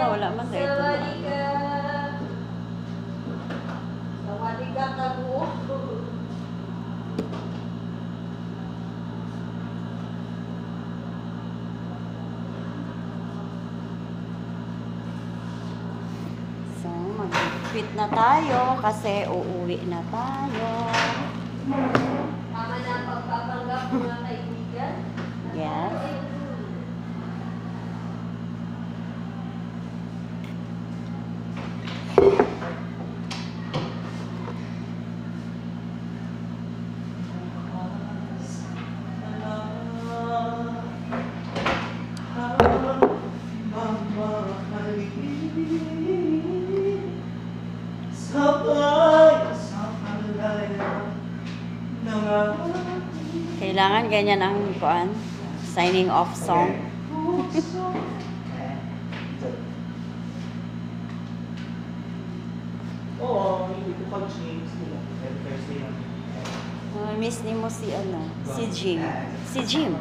Wala man dahil ito na. Sawadika ka buo. So, mag-quit na tayo kasi uuwi na tayo. Tama na ang pagpapanggap mga kaibigan. Yes. Kailangan ganyan ang kuan, signing off song. Oo, hindi ko pag-change nila. Thursday lang. Miss ni mo si ano, si Jim. Si Jim.